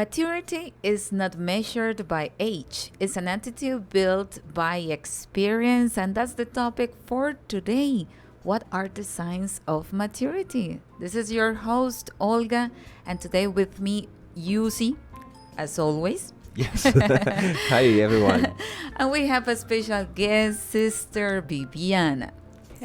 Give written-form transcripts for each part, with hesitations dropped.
Maturity is not measured by age. It's an attitude built by experience, and that's the topic for today. What are the signs of maturity? This is your host, Olga, and today with me, Yusi, as always. Yes. Hi, everyone. And we have a special guest, Sister Viviana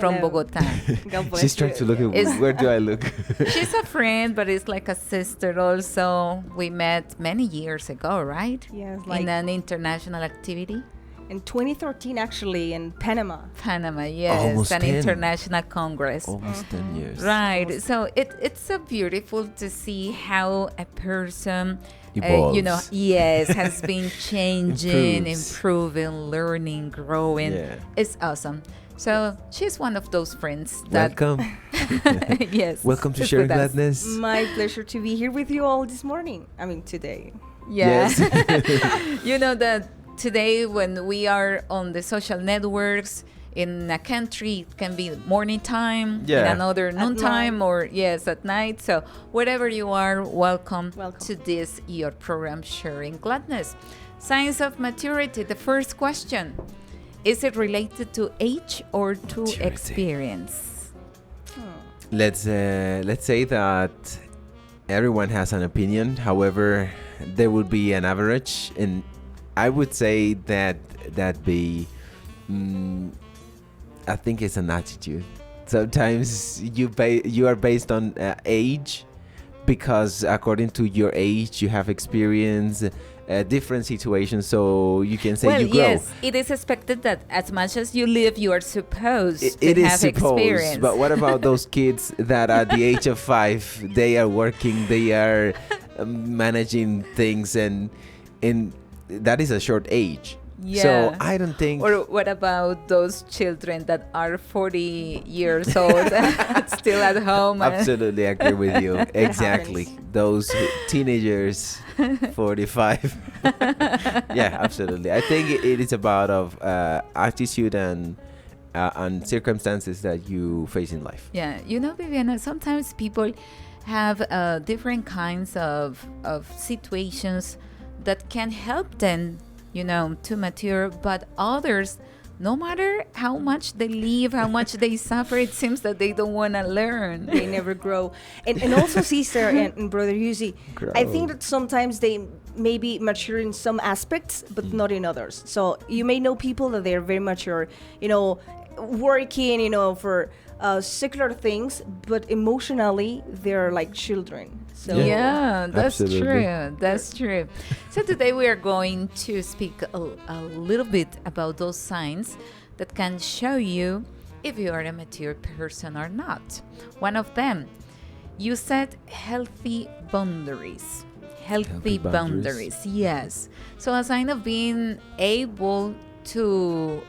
from Hello. Bogota. God bless She's trying to look at Is- where do I look? She's a friend, but it's like a sister also. We met many years ago, right? Yes, In like an international activity. in 2013 actually in Panama. Panama, yes, Almost an 10. international congress. Almost 10 years. Right. So it's so beautiful to see how a person, Evolves. yes, has been changing, Improves. improving, learning, growing. Yeah. It's awesome. So she's one of those friends that, Welcome. yes. Welcome to is Sharing with us. Gladness. My pleasure to be here with you all this morning. I mean today. Yeah. Yes. You know that today when we are on the social networks in a country, it can be morning time, in Yeah. another noon time, night. or yes, at night. So wherever you are, welcome Welcome. to this your program, Sharing Gladness. Signs of maturity. The first question: is it related to age or to Maturity. experience? Let's say that everyone has an opinion. However, there would be an average, and I would say that be I think it's an attitude. Sometimes you are based on age, because according to your age you have experience different situations, so you can say Well, you grow. yes, it is expected that as much as you live, you are supposed It to is have supposed, experience. but what about those kids that at the age of 5 they are working, they are managing things, and that is a short age. Yeah. So I don't think. Or what about those children that are 40 years old still at home? Absolutely agree with you. Exactly. happens. Those teenagers, 45. Yeah, absolutely. I think it is about of attitude and circumstances that you face in life. Yeah, Viviana, sometimes people have different kinds of situations that can help them, to mature, but others, no matter how much they live, how much they suffer, it seems that they don't want to learn. They never grow. And also sister and brother Yusi, I think that sometimes they may be mature in some aspects but not in others. So you may know people that they're very mature, working, for secular things, but emotionally they're like children. So Yeah, that's Absolutely. true. That's true. So today we are going to speak a little bit about those signs that can show you if you are a mature person or not. One of them, you set healthy boundaries. Healthy boundaries. boundaries, yes. So a sign of being able to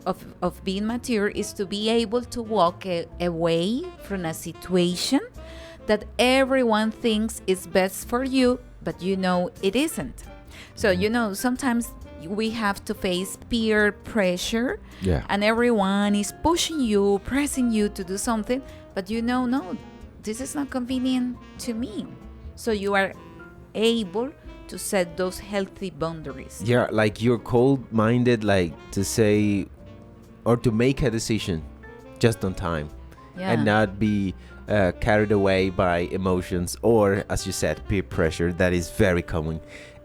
of being mature is to be able to walk away from a situation that everyone thinks is best for you, but it isn't. So sometimes we have to face peer pressure, Yeah. and everyone is pushing you, pressing you to do something, but no, this is not convenient to me. So you are able to set those healthy boundaries. Yeah, like you're cold-minded, like to say or to make a decision just on time, Yeah. and not be carried away by emotions or, as you said, peer pressure that is very common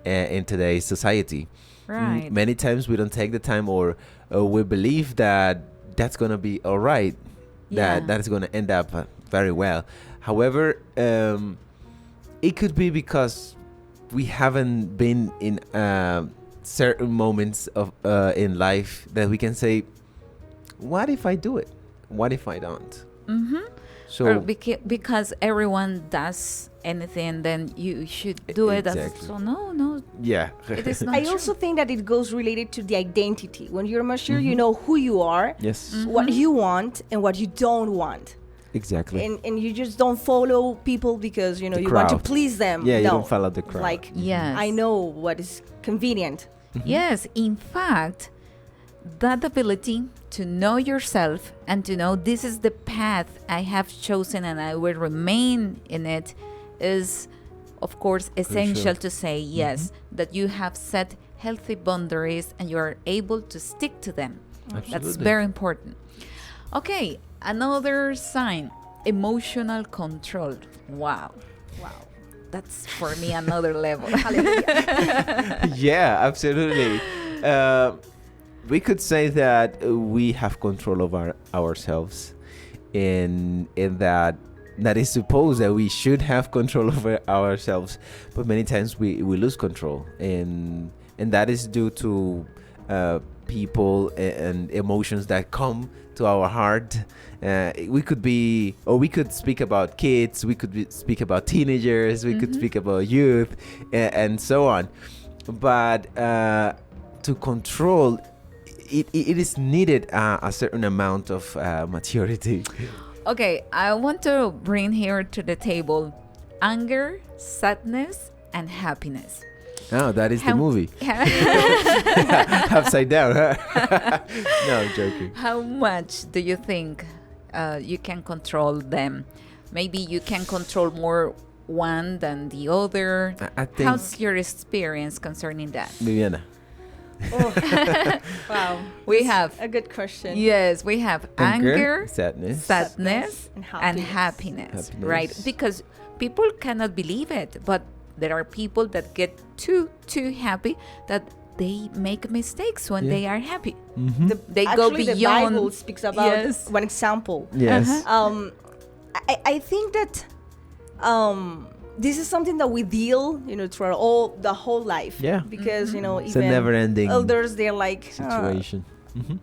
in today's society. Right. Many times we don't take the time, or we believe that that's going to be all right, Yeah. that is going to end up very well. However, it could be because we haven't been in certain moments of in life that we can say, what if I do it? What if I don't? Mm-hmm. So Or because everyone does anything, then you should do it. Exactly. So no, yeah. it is not I true. also think that it goes related to the identity. When you're mature, you know who you are, Yes, what you want, and what you don't want. exactly. And you just don't follow people because you The want to crowd. please them. Yeah, you No. don't follow the crowd. Like Yes. I know what is convenient. Yes, in fact, that ability to know yourself and to know this is the path I have chosen and I will remain in it is of course, essential Crucial. to say, yes, that you have set healthy boundaries and you are able to stick to them. That's Absolutely. very important. Okay, another sign, emotional control. Wow. Wow. That's for me another level. Yeah, absolutely. We could say that we have control over ourselves, in that is supposed that we should have control over ourselves, but many times we lose control, and that is due to people and emotions that come to our heart. We could speak about kids, we could speak about teenagers, we could speak about youth, and so on. But to control, it is needed a certain amount of maturity. Okay, I want to bring here to the table anger, sadness, and happiness. Oh, that is the How- movie. Upside down, huh? No, I'm joking. How much do you think you can control them? Maybe you can control more one than the other. I think How's your experience concerning that? Viviana. Oh. Wow. We have, A good question. yes, we have anger, sadness. sadness, And and happiness. happiness, right? Because people cannot believe it, but there are people that get too happy that they make mistakes when Yeah. they are happy. The They go actually, the beyond. Bible speaks about Yes. one example. Yes. I think that this is something that we deal, throughout the whole life. Yeah. Because It's a even never-ending elders, they're like situation.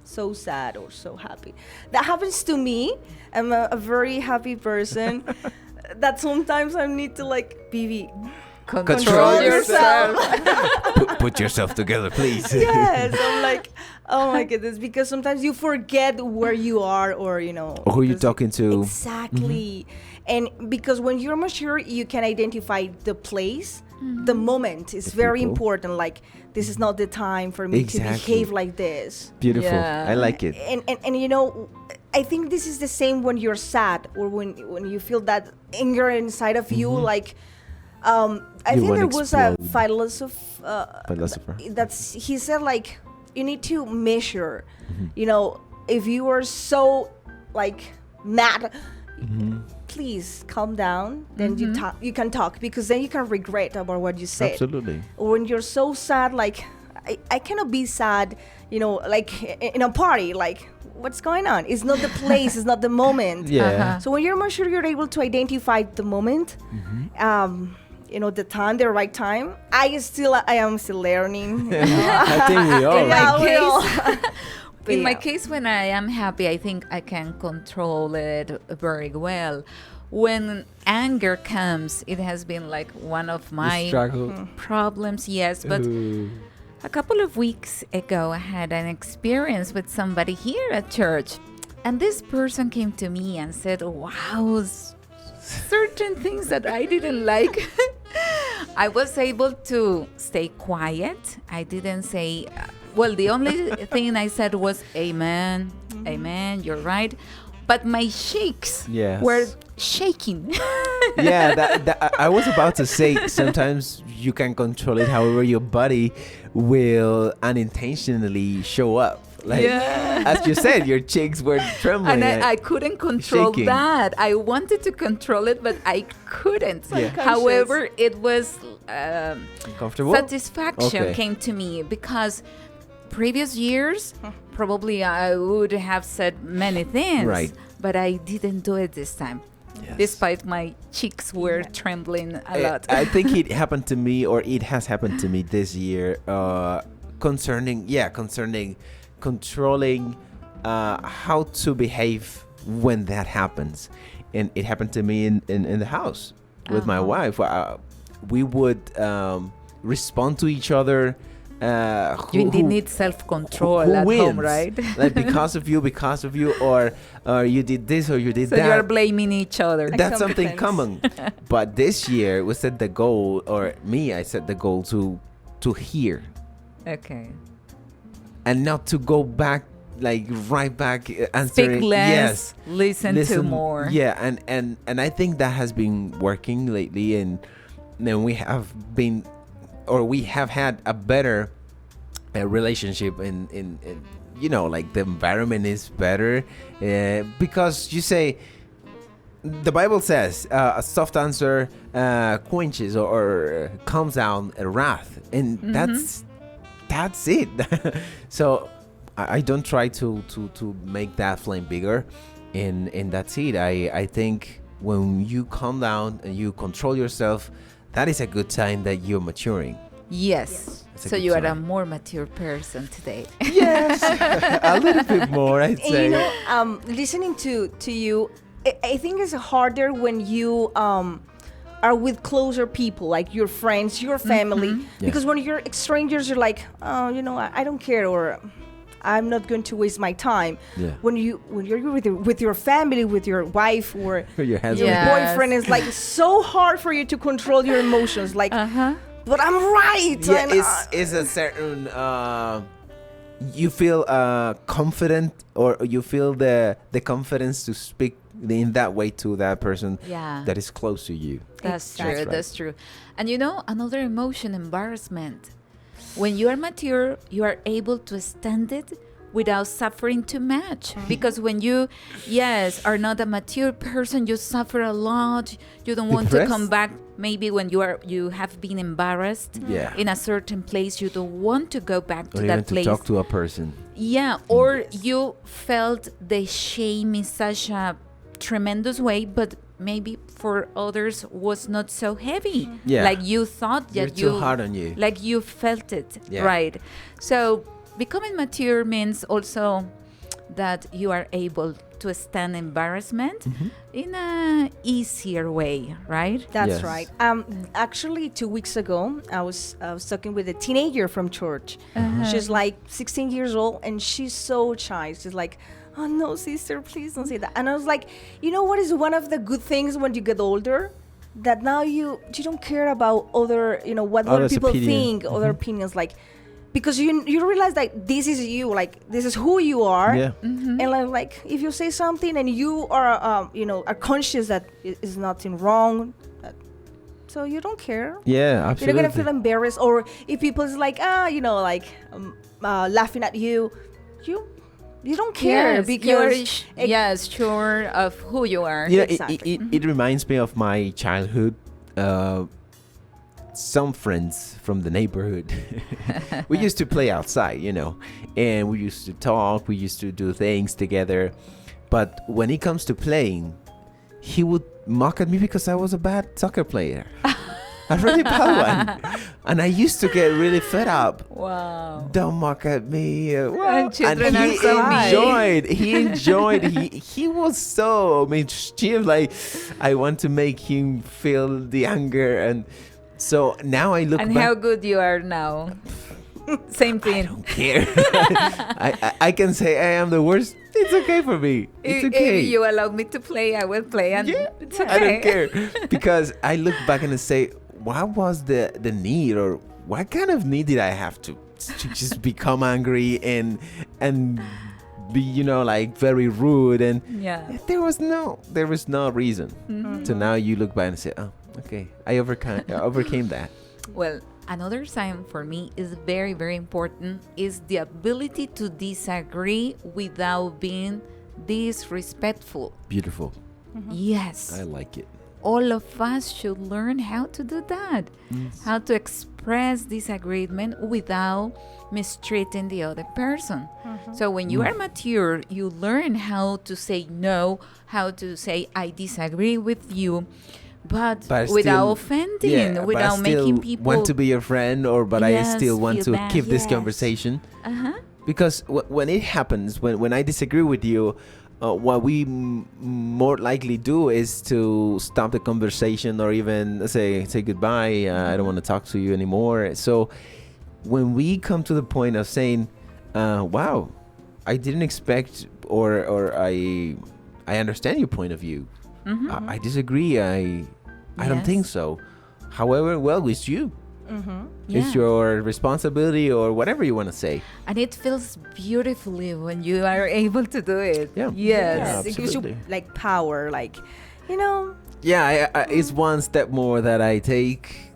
so sad or so happy. That happens to me. I'm a very happy person. That sometimes I need to Vivi, Control yourself. Put yourself together, please. yes. I'm like, oh my goodness, because sometimes you forget where you are, or Or who you're because- talking to. Exactly. And because when you're mature, you can identify the place, the moment is very people. important. Like, this is not the time for me to Exactly. behave like this. Beautiful. Yeah. I like it. And I think this is the same when you're sad, or when you feel that anger inside of you. Like, I You think wanna there was a explode. philosopher he said, like, you need to measure, Mm-hmm. if you are so mad, please calm down, then you can talk, because then you can regret about what you said. Absolutely. Or when you're so sad, like, I cannot be sad, like in a party, like, what's going on? It's not the place, it's not the moment. Yeah. Uh-huh. So when you're more sure, you're able to identify the moment, the time, the right time. I am still learning. I think we all. In my Yeah, we all. case, in my Yeah. case, when I am happy, I think I can control it very well. When anger comes, it has been like one of my Struggle. problems, yes. But a couple of weeks ago, I had an experience with somebody here at church. And this person came to me and said, wow, certain things that I didn't like. I was able to stay quiet. I didn't say, well, the only thing I said was, amen, amen, you're right. But my cheeks Yes. were shaking. Yeah, I was about to say, sometimes you can control it, however your body will unintentionally show up. Like, Yeah. as you said, your cheeks were trembling. And I couldn't control shaking. that. I wanted to control it, but I couldn't. Yeah. However, it was Comfortable? satisfaction Okay. came to me, because previous years, probably I would have said many things, Right. but I didn't do it this time. Yes. Despite my cheeks were trembling a lot. I think it happened to me, or it has happened to me this year, concerning controlling how to behave when that happens. And it happened to me in the house with my wife. We would respond to each other. You indeed need self-control who at wins? home, right? Like, because of you, or you did this or you did So that. you are blaming each other. That's something common. Incompetence. But this year we set the goal, or me, I set the goal to hear Okay. and not to go back, like right back answering. Speak less, Yes, listen to more. Yeah, and I think that has been working lately, and then we have been, or we have had a better relationship in you know, like the environment is better, because you say, the Bible says a soft answer quenches or calms down a wrath, and that's it. So I don't try to make that flame bigger, and that's it. I think when you calm down and you control yourself, that is a good sign that you're maturing. Yes. That's a So good you are a sign. more mature person today. Yes, a little bit more, I'd And say. you know, listening to you, I think it's harder when you are with closer people, like your friends, your family, because when you're strangers, you're like, oh, you know, I don't care, or I'm not going to waste my time. Yeah. When you're with your family, with your wife or Your hands your on Yeah. boyfriend, it's like so hard for you to control your emotions. Like, but I'm right. Yeah, and, it's a certain you feel confident, or you feel the confidence to speak in that way to that person Yeah. that is close to you. That's Exactly. true. right. That's true. And you know, another emotion, embarrassment. When you are mature, you are able to stand it without suffering too much. Because when you, are not a mature person, you suffer a lot. You don't want to Depressed? come back. Maybe when you have been embarrassed Yeah. in a certain place, you don't want to go back to Or even that to place. talk to a person. Yeah, or you felt the shame in such a tremendous way, but maybe for others was not so heavy. Yeah. Like you thought You're that too hard on you. like you felt it, Yeah. right? So becoming mature means also that you are able to stand embarrassment in a easier way, right? That's Yes. right. Actually, 2 weeks ago, I was talking with a teenager from church. She's like 16 years old, and she's so shy. She's like, "Oh no, sister, please don't say that." And I was like, "You know what is one of the good things when you get older? That now you don't care about other, you know, what other Others' people opinion. think, other opinions, like." Because you realize that this is you, like this is who you are, Yeah. and like if you say something and you are are conscious that is nothing wrong, so you don't care. Yeah, You're not absolutely. gonna feel embarrassed, or if people is like laughing at you, you don't care because sure of who you are. Yeah, Exactly. it reminds me of my childhood. Some friends from the neighborhood, we used to play outside, you know, and we used to talk, we used to do things together. But when it comes to playing, he would mock at me because I was a bad soccer player. A really bad one. And I used to get really fed up. Wow. Don't mock at me. And children he are so enjoyed. He enjoyed. He was so mischief. Like, I want to make him feel the anger. And so now I look And back. how good you are now. Same I thing. don't care. I can say I am the worst. It's okay for me. It's okay. If you allow me to play, I will play, and it's okay. I don't care. Because I look back and I say, what was the need, or what kind of need did I have to just become angry and be, you know, like very rude, and Yeah. there was no reason. So now you look back and say, oh, okay, I overcame that. Well, another sign for me is very, very important is the ability to disagree without being disrespectful. Beautiful. Yes. I like it. All of us should learn how to do that. How to express disagreement without mistreating the other person. So when you are mature, you learn how to say no, how to say I disagree with you, but But I without still- offending, Yeah, but I without still making people want to be your friend, but I Yes, still want feel to bad. keep this Yes. conversation. Uh-huh. Because when it happens, when I disagree with you, what we more likely do is to stop the conversation, or even say goodbye. I don't want to talk to you anymore. So when we come to the point of saying, wow, I didn't expect, or I understand your point of view. I disagree. I don't think Yes. so. However, well, it's you. Yeah. It's your responsibility, or whatever you want to say. And it feels beautifully when you are able to do it. Yeah. Yes. it gives you absolutely. like power, like, you know. Yeah, it's one step more that I take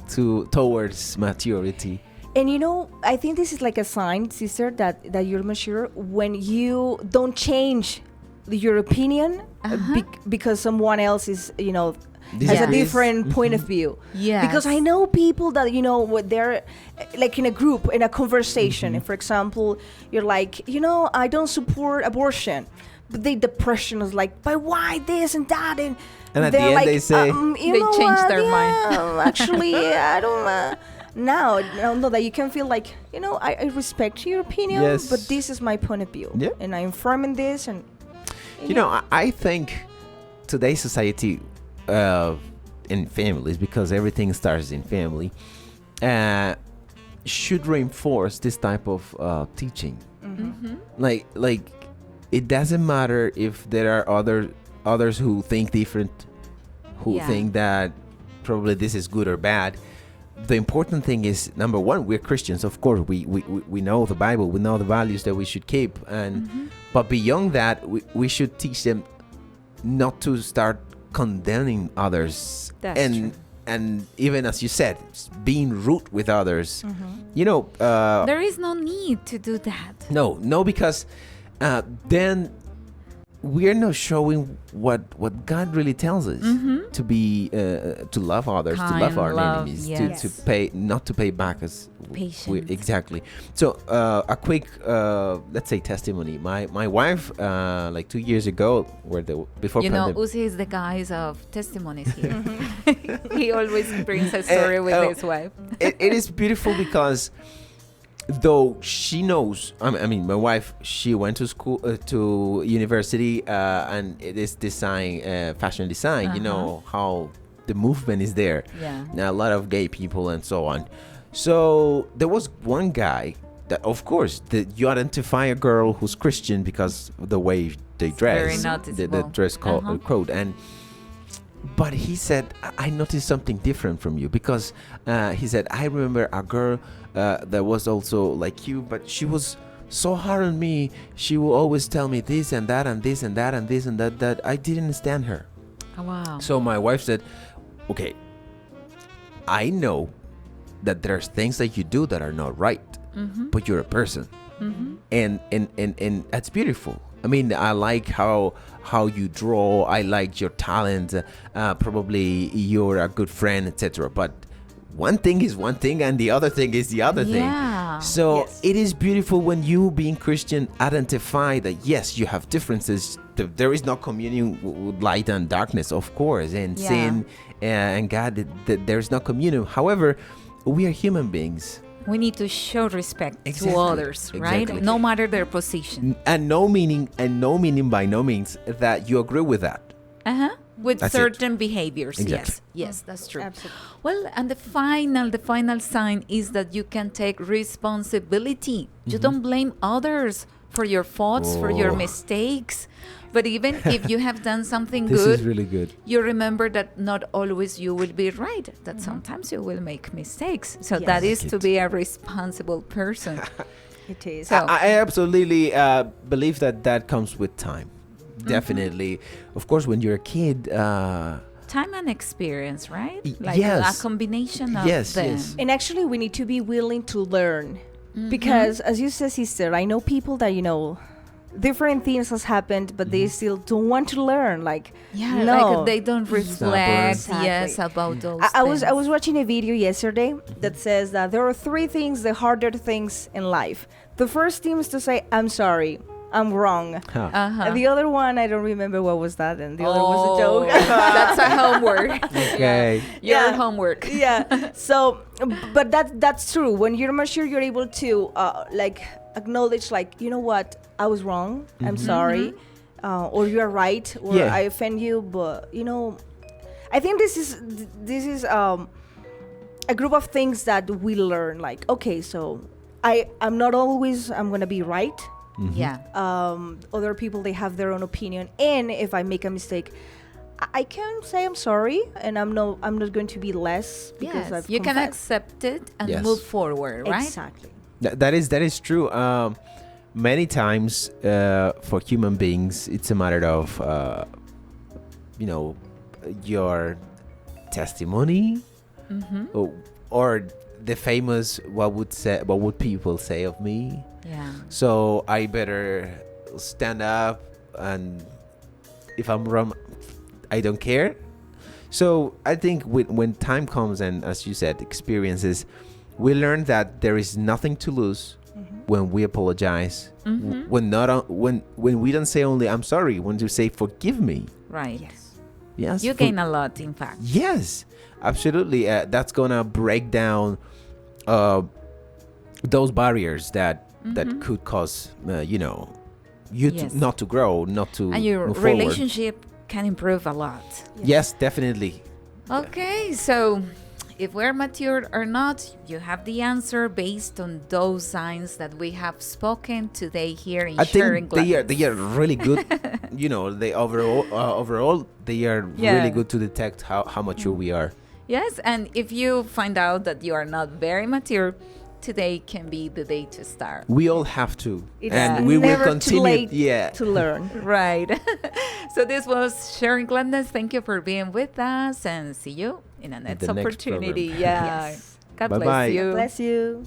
towards maturity. And I think this is like a sign, sister, that you're mature when you don't change your opinion because someone else is, has a different point of view. Yes. Because I know people that, when they're like in a group, in a conversation, and for example, you're like, I don't support abortion. But the depression is like, but why this and that? And at the end like, they say... they change their mind. Actually, I don't... Now that you can feel like, I respect your opinion, Yes. but this is my point of view. Yeah. And I'm firm in this. And I think today's society in families, because everything starts in family, should reinforce this type of teaching. Like it doesn't matter if there are others who think different, who think that probably this is good or bad. The important thing is, number one, we're Christians. Of course, we know the Bible, we know the values that we should keep, and but beyond that, we should teach them not to start condemning others. That's true. And even as you said, being rude with others. There is no need to do that. No, because then we're not showing what God really tells us to be to love others, to love our enemies, to pay, not to pay back as Patience. exactly. So a quick let's say testimony. My wife like 2 years ago, before Uzi is the guys of testimonies here. He always brings a story with his wife. it is beautiful because though she knows, I mean, my wife, she went to school, to university, and it is design, fashion design. You know how the movement is there. Yeah. Now, a lot of gay people and so on. So there was one guy that, of course, you identify a girl who's Christian because of the way they dress, very the noticeable. dress code, and. But he said, I noticed something different from you, because he said, I remember a girl that was also like you, but she was so hard on me. She will always tell me this and that and this and that and this and that I didn't understand her. Oh, wow. So my wife said, okay, I know that there's things that you do that are not right, but you're a person. And that's beautiful. I mean, I like how you draw. I like your talent. Probably you're a good friend, etc. But one thing is one thing, and the other thing is the other thing. So it is beautiful when you, being Christian, identify that yes, you have differences. There is no communion with light and darkness, of course, and sin and God. There's no communion. However, we are human beings. We need to show respect to others, right? Exactly. No matter their position. And no meaning by no means that you agree with that. With That's certain behaviors. Exactly. Yes, that's true. Absolutely. Well, and the final sign is that you can take responsibility. You don't blame others for your faults, for your mistakes. But even if you have done something This good, is really good. you remember that not always you will be right, that sometimes you will make mistakes. So Yes. that is to be a responsible person. it is. So- I absolutely believe that comes with time. Definitely. Of course, when you're a kid... Time and experience, right? Like yes. a combination of Yes, them. yes. And actually, we need to be willing to learn. Because, as you said, sister, I know people that, different things has happened, but they still don't want to learn. Like, Yeah, no. like they don't reflect, Exactly. yes, about those I was things. watching a video yesterday that says that there are 3 things, the harder things in life. The first thing is to say, I'm sorry, I'm wrong. And the other one, I don't remember what was that, and the other was a joke. That's a homework. Okay. Your Yeah. homework. Yeah. So, but that's true. When you're mature, you're able to like acknowledge, like, you know what, I was wrong. I'm sorry, or you are right, or Yeah. I offend you. But I think this is a group of things that we learn. Like, okay, so I'm not always I'm gonna be right. Yeah. Other people, they have their own opinion, and if I make a mistake, I can say I'm sorry, and I'm not going to be less because Yes, I've you can confessed. accept it and Yes. move forward, right? Exactly. That is true. Many times for human beings, it's a matter of your testimony. or the famous what would people say of me? Yeah. So I better stand up, and if I'm wrong, I don't care. So I think when time comes, and as you said, experiences, we learn that there is nothing to lose when we apologize. When we don't say only I'm sorry, when we say forgive me. Right. Yes. You gain a lot, in fact. Yes, absolutely. That's gonna break down those barriers that could cause Yes. not to grow, not to And your move forward. relationship can improve a lot. Yes, definitely. Okay, so if we're mature or not, you have the answer based on those signs that we have spoken today here in I Sharing think they Gladness. are really good. They overall they are Yeah. really good to detect how mature we are. Yes, and if you find out that you are not very mature, today can be the day to start. We all have to, It's and we will never continue. too late Yeah. to learn. Right. So this was Sharing Gladness. Thank you for being with us, and see you in a next the next opportunity. program. Yeah. Yes. God Bye-bye. bless you. Bless you.